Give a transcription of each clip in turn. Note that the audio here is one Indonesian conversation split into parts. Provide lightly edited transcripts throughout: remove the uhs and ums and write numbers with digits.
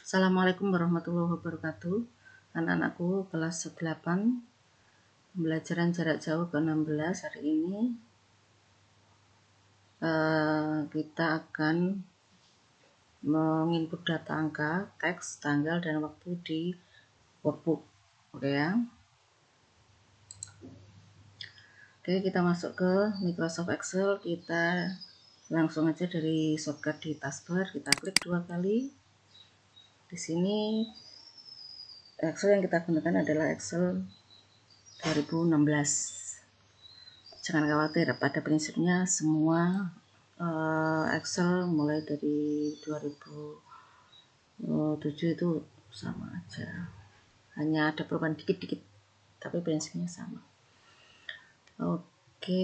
Assalamualaikum warahmatullahi wabarakatuh. Anak-anakku kelas 8 pembelajaran jarak jauh ke-16 hari ini kita akan menginput data angka, teks, tanggal, dan waktu di workbook. Oke ya. Oke, kita masuk ke Microsoft Excel. Kita langsung aja dari shortcut di taskbar, kita klik 2 kali. Di sini Excel yang kita gunakan adalah Excel 2016. Jangan khawatir, pada prinsipnya semua Excel mulai dari 2007 itu sama aja, hanya ada perubahan dikit-dikit, tapi prinsipnya sama. Oke,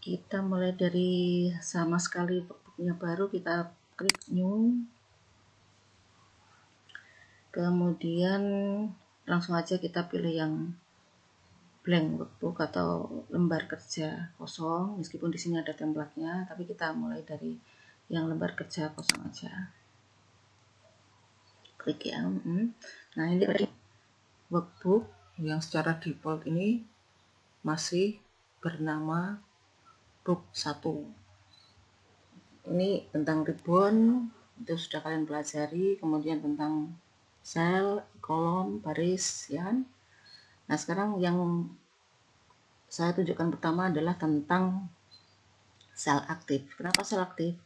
kita mulai dari sama sekali workbooknya baru, kita klik new, kemudian langsung aja kita pilih yang blank workbook atau lembar kerja kosong, meskipun di sini ada template-nya, tapi kita mulai dari yang lembar kerja kosong aja. Klik ya. Nah, ini workbook yang secara default ini masih bernama book 1. Ini tentang ribbon, itu sudah kalian pelajari, kemudian tentang sel, kolom, baris ya. Nah, sekarang yang saya tunjukkan pertama adalah tentang sel aktif. Kenapa sel aktif?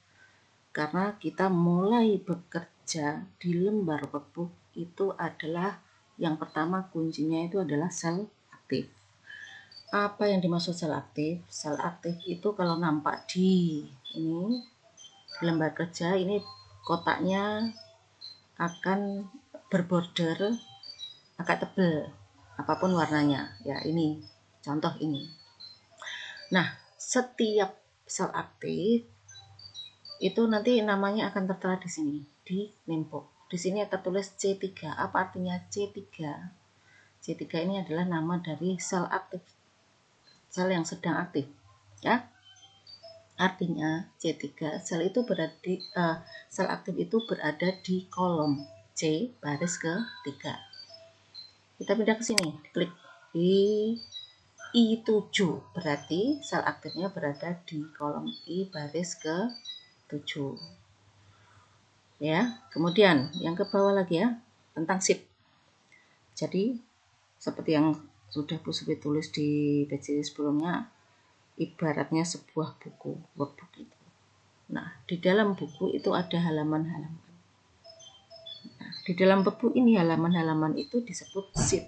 Karena kita mulai bekerja di lembar workbook itu adalah yang pertama, kuncinya itu adalah sel aktif. Apa yang dimaksud sel aktif? Sel aktif itu kalau nampak di ini lembar kerja, ini kotaknya akan berborder agak tebal, apapun warnanya ya. Ini contoh ini. Nah, setiap sel aktif itu nanti namanya akan tertera di sini di namebox. Di sini tertulis C3. Apa artinya C3? C3 ini adalah nama dari sel aktif, sel yang sedang aktif ya. Artinya C3, sel itu berada sel aktif itu berada di kolom C baris ke-3. Kita pindah ke sini, klik di I7, berarti sel aktifnya berada di kolom I baris ke-7 ya. Kemudian yang ke bawah lagi ya, tentang sheet. Jadi seperti yang sudah Bu Supi tulis di page sebelumnya, ibaratnya sebuah buku, workbook itu. Nah, di dalam buku itu ada halaman-halaman. Nah, di dalam buku ini halaman-halaman itu disebut sheet.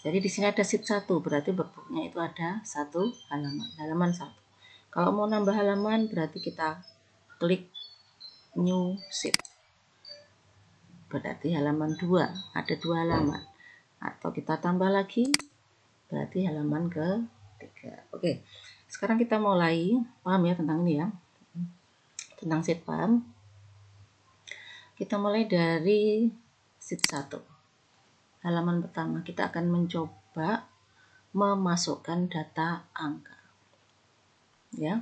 Jadi di sini ada sheet 1, berarti workbooknya itu ada 1 halaman, halaman 1. Kalau mau nambah halaman berarti kita klik new sheet. Berarti halaman 2, ada 2 halaman. Atau kita tambah lagi, berarti halaman ke-3. Oke, sekarang kita mulai paham ya tentang ini ya, tentang sheet, paham? Kita mulai dari sheet 1. Halaman pertama, kita akan mencoba memasukkan data angka ya.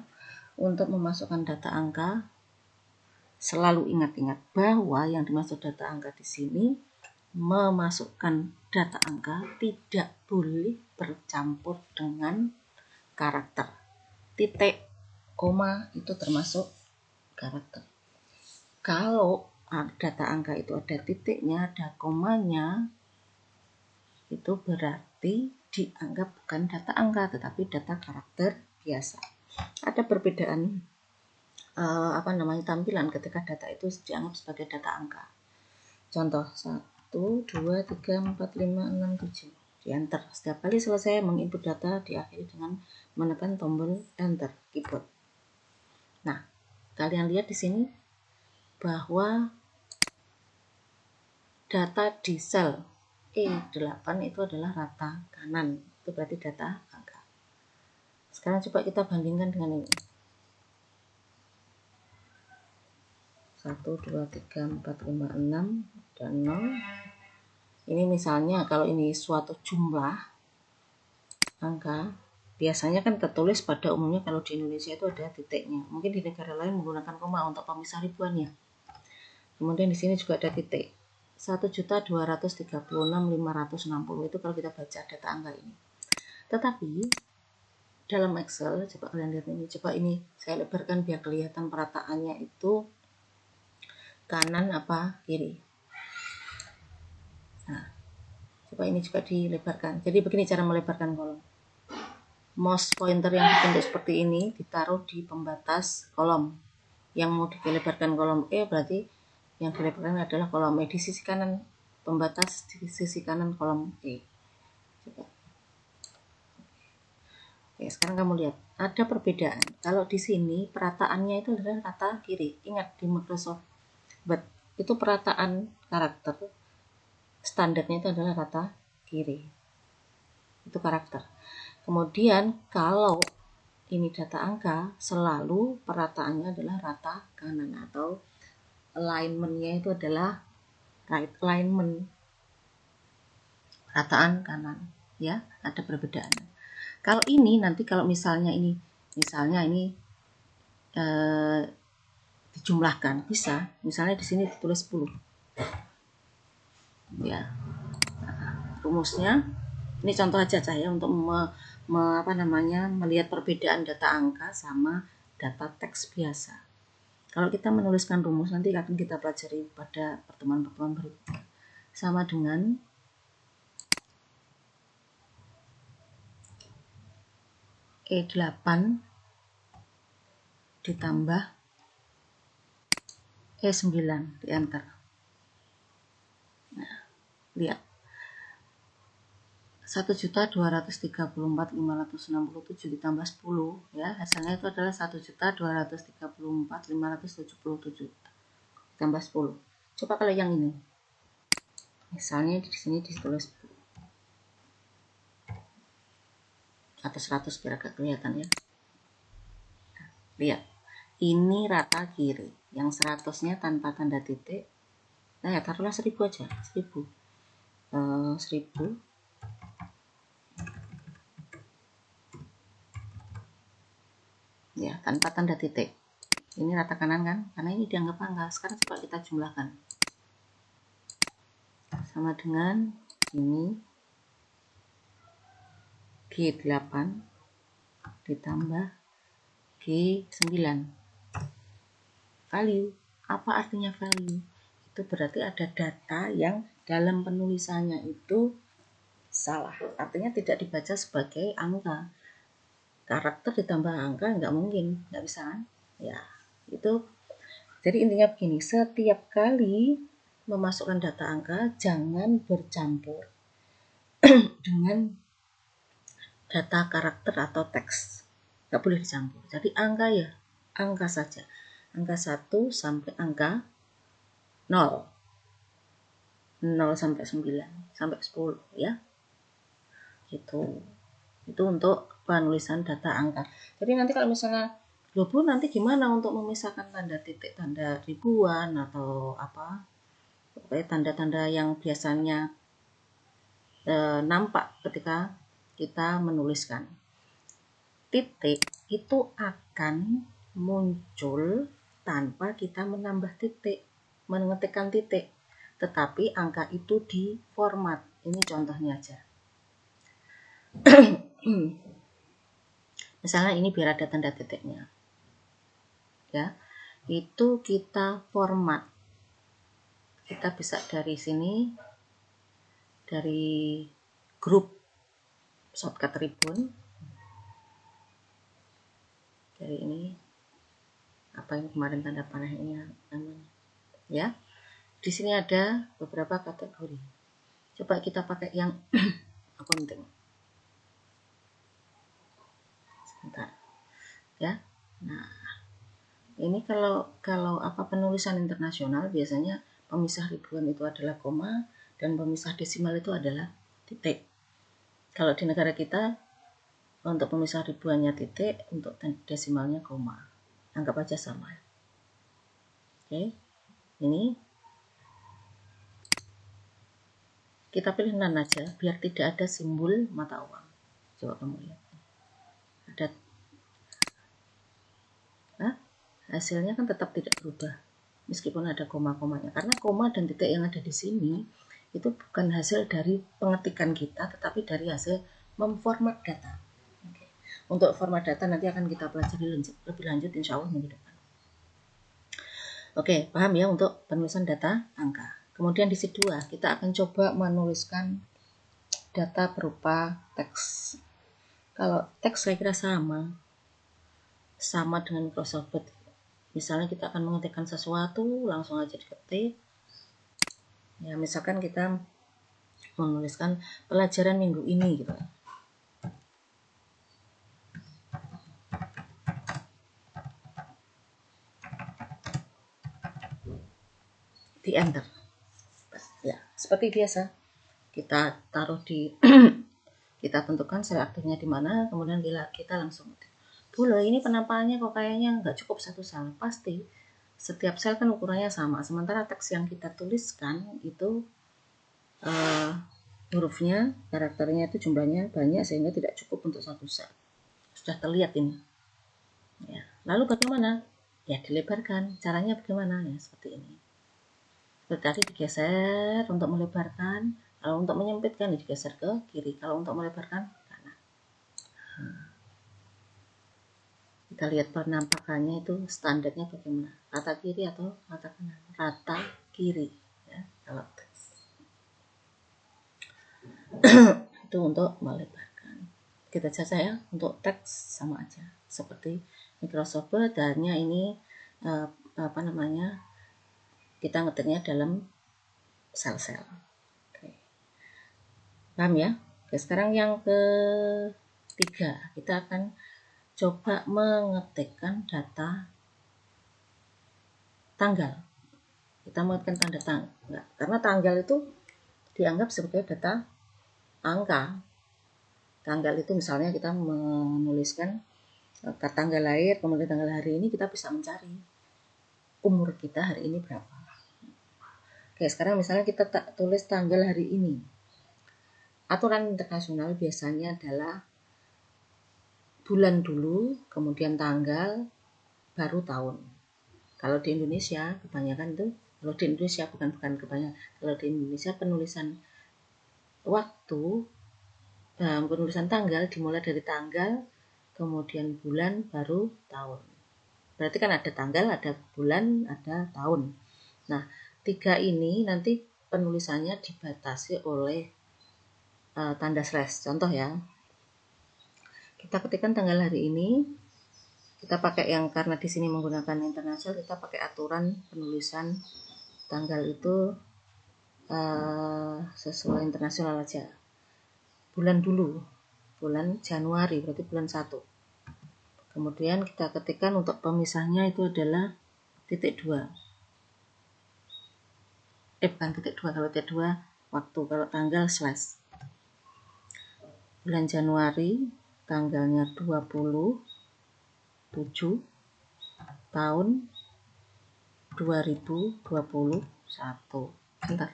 Untuk memasukkan data angka, selalu ingat-ingat bahwa yang dimaksud data angka di sini, memasukkan data angka tidak boleh bercampur dengan karakter. Titik, koma itu termasuk karakter. Kalau data angka itu ada titiknya, ada komanya, itu berarti dianggap bukan data angka tetapi data karakter biasa. Ada perbedaan tampilan ketika data itu dianggap sebagai data angka. Contoh 1, 2, 3, 4, 5, 6, 7 di enter. Setiap kali selesai menginput data diakhiri dengan menekan tombol enter keyboard. Nah, kalian lihat di sini bahwa data di sel E8 itu adalah rata kanan, itu berarti data angka. Sekarang coba kita bandingkan dengan ini. 1, 2, 3, 4, 5, 6 dan 0. Ini misalnya kalau ini suatu jumlah angka, biasanya kan tertulis pada umumnya kalau di Indonesia itu ada titiknya. Mungkin di negara lain menggunakan koma untuk pemisah ribuan ya. Kemudian di sini juga ada titik 1.236.560 itu kalau kita baca data angka ini. Tetapi dalam Excel, coba kalian lihat ini, coba ini saya lebarkan biar kelihatan perataannya itu kanan apa kiri. Nah, coba ini juga dilebarkan. Jadi begini cara melebarkan kolom. Mouse pointer yang dibentuk seperti ini ditaruh di pembatas kolom. Yang mau dilebarkan kolom E berarti yang dilebarkan adalah kolom E di sisi kanan, pembatas di sisi kanan kolom E. Coba. Oke, sekarang kamu lihat ada perbedaan. Kalau di sini perataannya itu adalah rata kiri. Ingat di Microsoft Word itu perataan karakter standarnya itu adalah rata kiri. Itu karakter. Kemudian kalau ini data angka, selalu perataannya adalah rata kanan atau alignment-nya itu adalah right alignment, rataan kanan, ya, ada perbedaan. Kalau ini nanti kalau misalnya ini dijumlahkan bisa, misalnya di sini ditulis 10. Ya. Nah, rumusnya ini contoh aja saya untuk melihat perbedaan data angka sama data teks biasa. Kalau kita menuliskan rumus nanti akan kita pelajari pada pertemuan-pertemuan berikutnya. Sama dengan E8 ditambah E9 di enter. Nah, lihat. 1.234.567 ditambah 10 ya, hasilnya itu adalah 1.234.577 ditambah 10. Coba kalau yang ini. Misalnya di sini ditulis 10 atau 100 biar agak kelihatan ya. Nah, lihat. Ini rata kiri. Yang 100-nya tanpa tanda titik. Nah, ya taruhlah 1000 aja. 1000. 1000 ya tanpa tanda titik. Ini rata kanan kan, karena ini dianggap angka. Sekarang coba kita jumlahkan sama dengan ini G8 ditambah G9. Value, apa artinya value? Itu berarti ada data yang dalam penulisannya itu salah, artinya tidak dibaca sebagai angka. Karakter ditambah angka nggak mungkin, nggak bisa kan? Ya, itu. Jadi intinya begini, setiap kali memasukkan data angka jangan bercampur dengan data karakter atau teks, nggak boleh dicampur. Jadi angka ya angka saja, angka 1 sampai angka 0, 0 sampai 9 sampai 10 ya. Itu untuk penulisan data angka. Jadi nanti kalau misalnya Bu, nanti gimana untuk memisahkan tanda titik, tanda ribuan atau apa, pokoknya tanda-tanda yang biasanya nampak ketika kita menuliskan. Titik itu akan muncul tanpa kita menambah titik, mengetikkan titik, tetapi angka itu di format. Ini contohnya aja. Misalnya ini biar ada tanda titiknya. Ya, itu kita format. Kita bisa dari sini, dari grup shortcut ribbon, dari ini apa yang kemarin tanda panah ini namanya, ya. Di sini ada beberapa kategori. Coba kita pakai yang accounting. Sebentar, ya. Nah, ini kalau apa penulisan internasional biasanya pemisah ribuan itu adalah koma dan pemisah desimal itu adalah titik. Kalau di negara kita untuk pemisah ribuannya titik, untuk desimalnya koma. Anggap aja sama. Oke. Ini kita pilih nan aja biar tidak ada simbol mata uang. Coba kamu lihat. Ada hasilnya kan tetap tidak berubah. meskipun ada koma-komanya, karena koma dan titik yang ada di sini itu bukan hasil dari pengetikan kita, tetapi dari hasil memformat data. Oke. Untuk format data nanti akan kita pelajari lebih lanjut insya Allah minggu depan. Oke, paham ya untuk penulisan data angka. Kemudian di sheet 2 kita akan coba menuliskan data berupa teks. Kalau teks saya kira sama dengan Microsoft Word. Misalnya kita akan mengetikkan sesuatu, langsung aja diketik. Ya, misalkan kita menuliskan pelajaran minggu ini gitu. Di enter. Ya, seperti biasa. Kita taruh di kita tentukan sel aktifnya di mana, kemudian kita langsung Bu, ini penampakannya kok kayaknya nggak cukup satu sel. Pasti setiap sel kan ukurannya sama, sementara teks yang kita tuliskan itu hurufnya, karakternya itu jumlahnya banyak sehingga tidak cukup untuk satu sel. Sudah terlihat ini. Ya. Lalu bagaimana? Ya dilebarkan. Caranya bagaimana? Ya seperti ini. Seperti tadi digeser untuk melebarkan. Kalau untuk menyempitkan digeser ke kiri. Kalau untuk melebarkan ke kanan. Kita lihat penampakannya itu standarnya bagaimana. Rata kiri atau rata kanan? Rata kiri. Ya, kalau itu untuk melebarkan. Kita caca ya, untuk teks sama aja. Seperti Microsoft Word, hanya ini kita ngetiknya dalam sel-sel. Oke. Paham ya? Oke, sekarang yang ketiga, kita akan coba mengetikkan data tanggal. Kita mengetikkan tanda tanggal, karena tanggal itu dianggap sebagai data angka. Tanggal itu misalnya kita menuliskan tanggal lahir, kemudian tanggal hari ini, kita bisa mencari umur kita hari ini berapa. Oke, sekarang misalnya kita tulis tanggal hari ini. Aturan internasional biasanya adalah bulan dulu, kemudian tanggal, baru tahun. Kalau di Indonesia kebanyakan itu, kalau di Indonesia bukan kebanyakan, kalau di Indonesia penulisan waktu, penulisan tanggal dimulai dari tanggal, kemudian bulan, baru tahun. Berarti kan ada tanggal, ada bulan, ada tahun. Nah, 3 ini nanti penulisannya dibatasi oleh tanda slash. Contoh ya, kita ketikkan tanggal hari ini, kita pakai yang karena di sini menggunakan internasional, kita pakai aturan penulisan tanggal itu sesuai internasional aja. Bulan dulu, bulan Januari, berarti bulan 1. Kemudian kita ketikkan untuk pemisahnya itu adalah titik 2. Bukan titik 2, kalau titik 2 waktu, kalau tanggal slash. Bulan Januari, tanggalnya 27, tahun 2021. Bentar.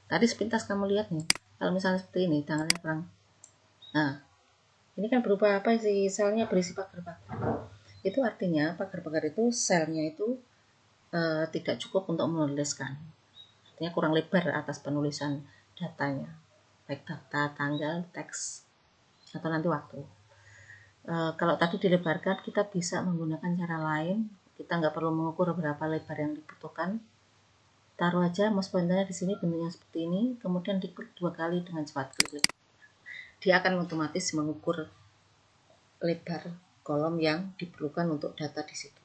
Tadi sepintas kamu lihat nih. Kalau misalnya seperti ini, tanggalnya kurang. Nah, ini kan berupa apa sih? Selnya berisi pagar-pagar. Itu artinya pagar-pagar itu selnya itu tidak cukup untuk menuliskan. Artinya kurang lebar atas penulisan datanya. Baik data, tanggal, teks, atau nanti waktu. Kalau tadi dilebarkan, kita bisa menggunakan cara lain. Kita nggak perlu mengukur berapa lebar yang dibutuhkan. Taruh aja mouse pointernya di sini bentuknya seperti ini, kemudian diklik 2 kali dengan cepat, klik. Dia akan otomatis mengukur lebar kolom yang diperlukan untuk data di situ.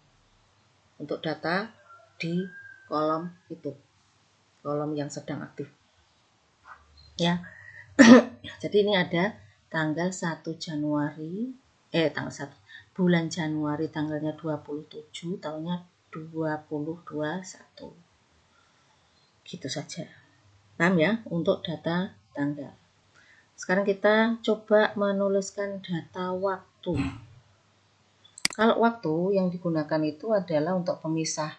Untuk data di kolom itu, kolom yang sedang aktif. Ya. Jadi ini ada tanggal 1 Januari, tanggal 1 bulan Januari, tanggalnya 27, tahunnya 2021. Gitu saja. Paham ya untuk data tanggal. Sekarang kita coba menuliskan data waktu. Kalau waktu yang digunakan itu adalah untuk pemisah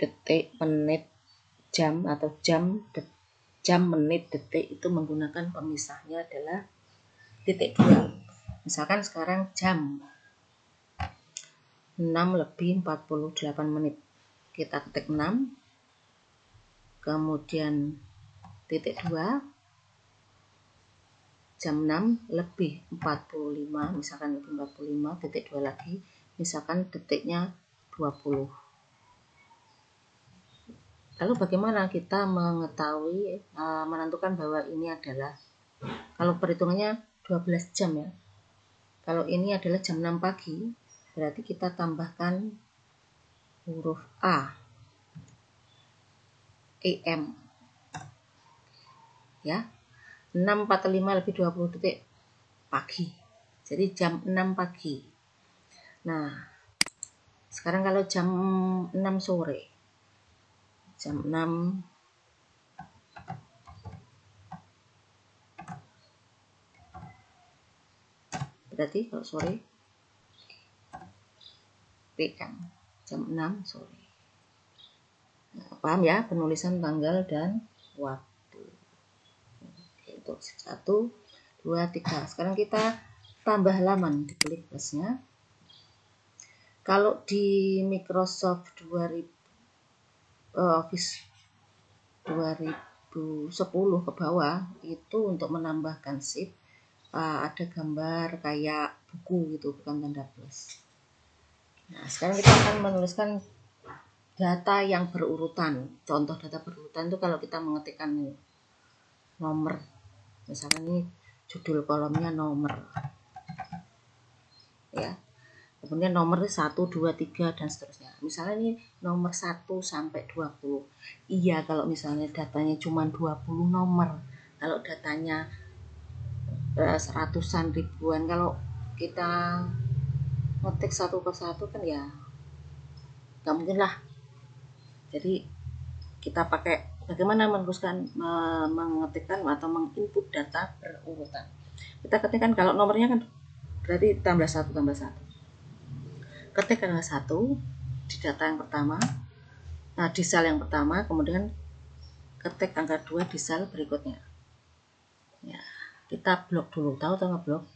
detik, menit, jam atau jam, menit, detik, itu menggunakan pemisahnya adalah titik 2. Misalkan sekarang jam. 6:48 menit. Kita ketik 6, kemudian titik 2, jam 6:45, misalkan lebih 45, titik 2 lagi, misalkan detiknya 20. Lalu bagaimana kita mengetahui, menentukan bahwa ini adalah, kalau perhitungannya 12 jam ya. Kalau ini adalah jam 6 pagi, berarti kita tambahkan huruf A, AM. Ya, 6:45 lebih 20 detik pagi. Jadi jam 6 pagi. Nah, sekarang kalau jam 6 sore. Jam 6 berarti kalau sore PM, jam 6 sore. Nah, paham ya penulisan tanggal dan waktu. Itu 1, 2, 3. Sekarang kita tambah halaman, diklik plusnya. Kalau di Microsoft Office 2010 ke bawah itu untuk menambahkan sheet, ada gambar kayak buku gitu, bukan tanda plus. Nah, sekarang kita akan menuliskan data yang berurutan. Contoh data berurutan itu kalau kita mengetikkan nomor, misalkan ini judul kolomnya nomor, ya. Kemudian nomor 1, 2, 3 dan seterusnya. Misalnya ini nomor 1 sampai 20. Iya, kalau misalnya datanya cuma 20 nomor. Kalau datanya seratusan ribuan, kalau kita ngetik satu persatu kan ya nggak mungkin lah. Jadi kita pakai bagaimana meneruskan mengetikkan atau menginput data berurutan. Kita ketikkan kalau nomornya kan berarti tambah 1 tambah 1. Ketik angka 1 di data yang pertama, di sel yang pertama, kemudian ketik angka 2 di sel berikutnya. Ya, kita blok dulu, tahu nggak blok?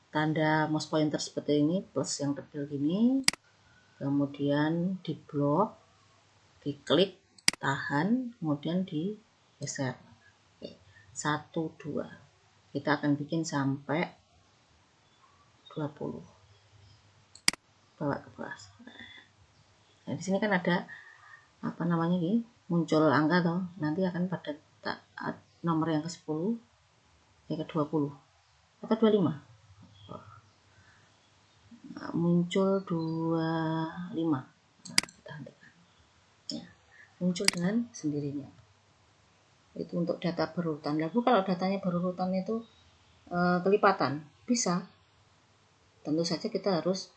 Tanda mouse pointer seperti ini, plus yang tebal gini, kemudian di blok, diklik, tahan, kemudian digeser. Oke. 1, 2. Kita akan bikin sampai 20. Bawa ke kelas. Nah, di sini kan ada apa namanya ini, muncul angka toh, nanti akan pada nomor yang ke-10, yang ke-20 atau 25. Nah, muncul 25. Nah, kita hentikan. Ya, muncul dengan sendirinya. Itu untuk data berurutan. Lalu kalau datanya berurutan itu kelipatan, bisa. Tentu saja kita harus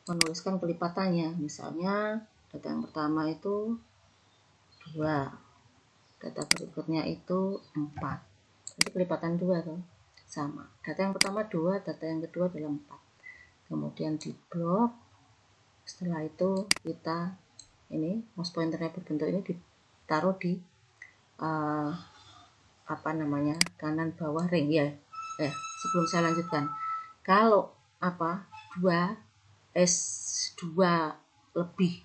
menuliskan kelipatannya. Misalnya data yang pertama itu 2, data berikutnya itu 4. Jadi kelipatan 2 tuh. Sama. Data yang pertama 2, data yang kedua adalah 4. Kemudian di blok. Setelah itu kita ini mouse pointernya berbentuk ini ditaruh di apa namanya, kanan bawah ring ya. Sebelum saya lanjutkan. Kalau 2 lebih,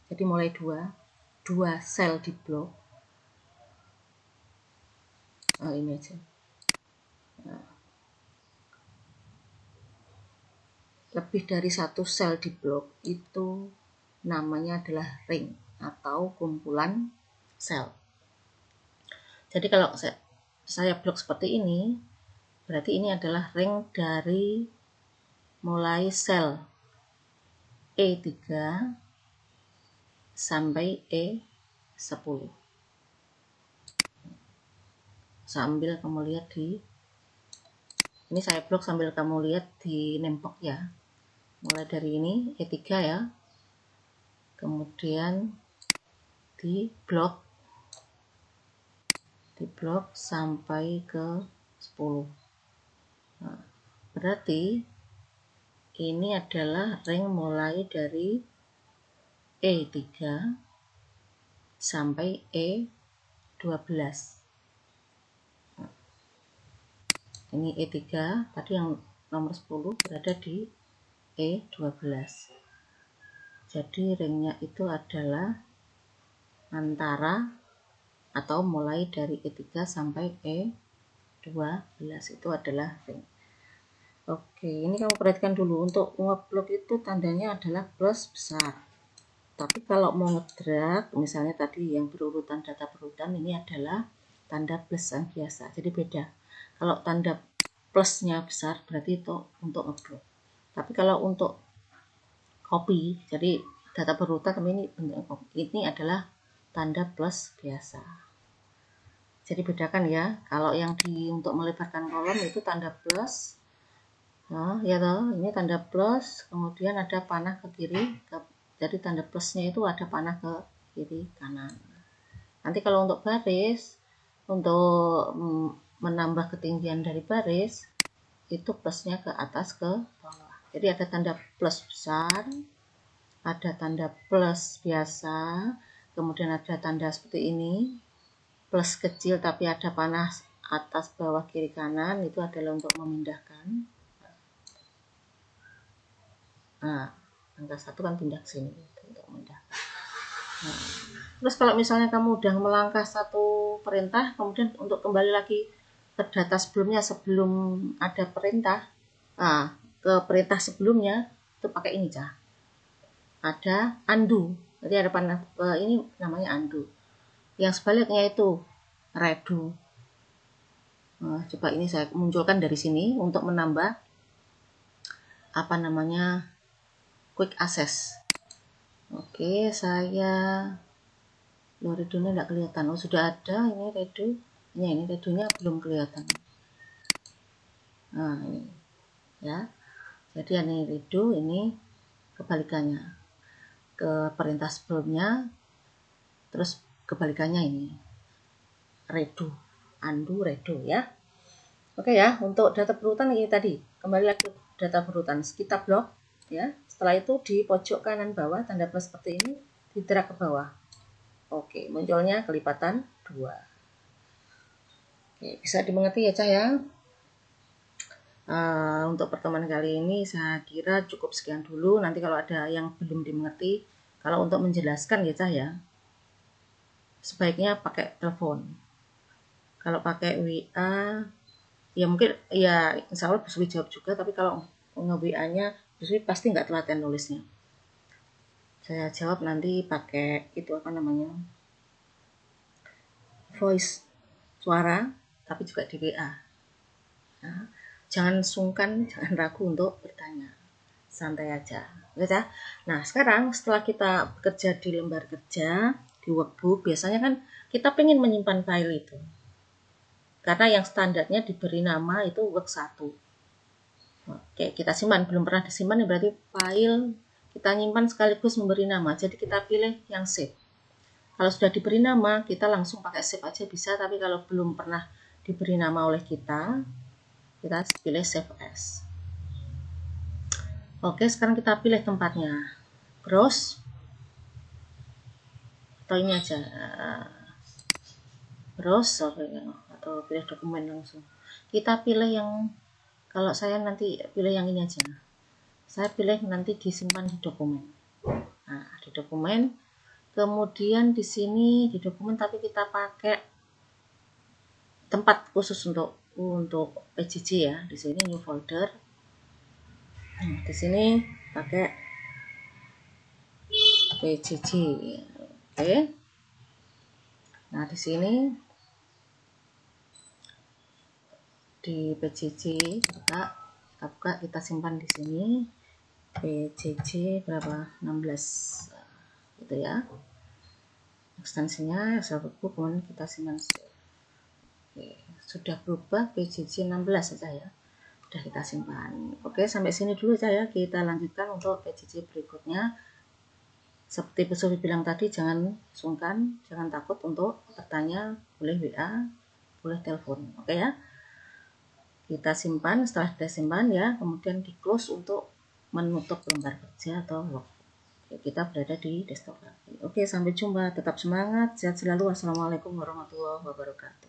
jadi mulai 2 sel di blok, ini aja, lebih dari 1 sel di blok itu namanya adalah ring atau kumpulan sel. Jadi kalau saya blok seperti ini, berarti ini adalah ring dari mulai sel E3 sampai E10. Sambil kamu lihat ini saya blok sambil kamu lihat di nempok ya. Mulai dari ini E3 ya. Kemudian di blok sampai ke 10. Nah, berarti ini adalah ring mulai dari E3 sampai E12. Nah, ini E3, tadi yang nomor 10 berada di E12. Jadi ringnya itu adalah antara atau mulai dari E3 sampai E12 itu adalah ring. Oke, ini kamu perhatikan dulu, untuk ngeblok itu tandanya adalah plus besar. Tapi kalau mau ngedrag, misalnya tadi yang berurutan data berurutan, ini adalah tanda plus yang biasa. Jadi beda. Kalau tanda plusnya besar berarti itu untuk ngeblok. Tapi kalau untuk copy, jadi data berurutan ini bentuk copy, ini adalah tanda plus biasa. Jadi bedakan ya. Kalau yang untuk melebarkan kolom itu tanda plus. Nah, ya toh, ini tanda plus, kemudian ada panah ke kiri, jadi tanda plusnya itu ada panah ke kiri kanan. Nanti kalau untuk baris, untuk menambah ketinggian dari baris, itu plusnya ke atas ke bawah. Jadi ada tanda plus besar, ada tanda plus biasa, kemudian ada tanda seperti ini, plus kecil tapi ada panah atas bawah kiri kanan, itu adalah untuk memindahkan. Nah, angka 1 kan pindah ke sini untuk memindahkan. Nah, terus kalau misalnya kamu udah melangkah satu perintah, kemudian untuk kembali lagi ke data sebelumnya sebelum ada perintah, ke perintah sebelumnya itu pakai ini Cah. Ada undo. Jadi ada panah ini namanya undo. Yang sebaliknya itu redo. Nah, coba ini saya munculkan dari sini untuk menambah quick access. Oke, saya redonya tidak kelihatan. Oh, sudah ada ini redo. Ini redonya belum kelihatan. Nah, ini ya. Jadi ini redo, ini kebalikannya. Ke perintah sebelumnya, terus kebalikannya ini. Redo, undo, redo ya. Oke ya, untuk data berurutan ini tadi. Kembali lagi ke data berurutan. Kita blok ya. Setelah itu di pojok kanan bawah tanda plus seperti ini didrag ke bawah. Oke, munculnya kelipatan 2. Oke, bisa dimengerti ya Cah ya. Untuk pertemuan kali ini saya kira cukup sekian dulu. Nanti kalau ada yang belum dimengerti, kalau untuk menjelaskan ya Cah ya, sebaiknya pakai telepon. Kalau pakai WA, ya mungkin ya insya Allah bisa dijawab juga. Tapi kalau nge-WA-nya, pasti nggak telaten nulisnya. Saya jawab nanti pakai itu voice, suara, tapi juga di WA. Nah, jangan sungkan, jangan ragu untuk bertanya. Santai aja. Ya. Nah, sekarang setelah kita bekerja di lembar kerja, di workbook, biasanya kan kita pengen menyimpan file itu. Karena yang standarnya diberi nama itu work 1. Oke, kita simpan. Belum pernah disimpan, berarti file kita nyimpan sekaligus memberi nama. Jadi kita pilih yang save. Kalau sudah diberi nama, kita langsung pakai save aja bisa. Tapi kalau belum pernah diberi nama oleh kita pilih save as. Oke, sekarang kita pilih tempatnya. Browse. Atau ini aja. Browse atau pilih dokumen langsung. Kita pilih yang, kalau saya nanti pilih yang ini aja. Saya pilih nanti disimpan di dokumen. Nah, di dokumen. Kemudian di sini di dokumen tapi kita pakai tempat khusus untuk PJJ ya. Di sini new folder. Nah, di sini pakai PJJ. Oke. Nah, di sini di PJJ kita buka, kita simpan di sini PJJ berapa? 16 gitu ya. Ekstensinya workbook, kemudian kita simpan. Oke, sudah berubah PJJ 16 saja ya. Sudah kita simpan. Oke, sampai sini dulu saja. Kita lanjutkan untuk PJJ berikutnya. Seperti Bu Sofi bilang tadi, jangan sungkan, jangan takut untuk bertanya, boleh WA, boleh telepon. Oke ya. Kita simpan, setelah kita simpan ya, kemudian di close untuk menutup lembar kerja atau workbook. Kita berada di desktop lagi. Oke, sampai jumpa. Tetap semangat, sehat selalu. Wassalamualaikum warahmatullahi wabarakatuh.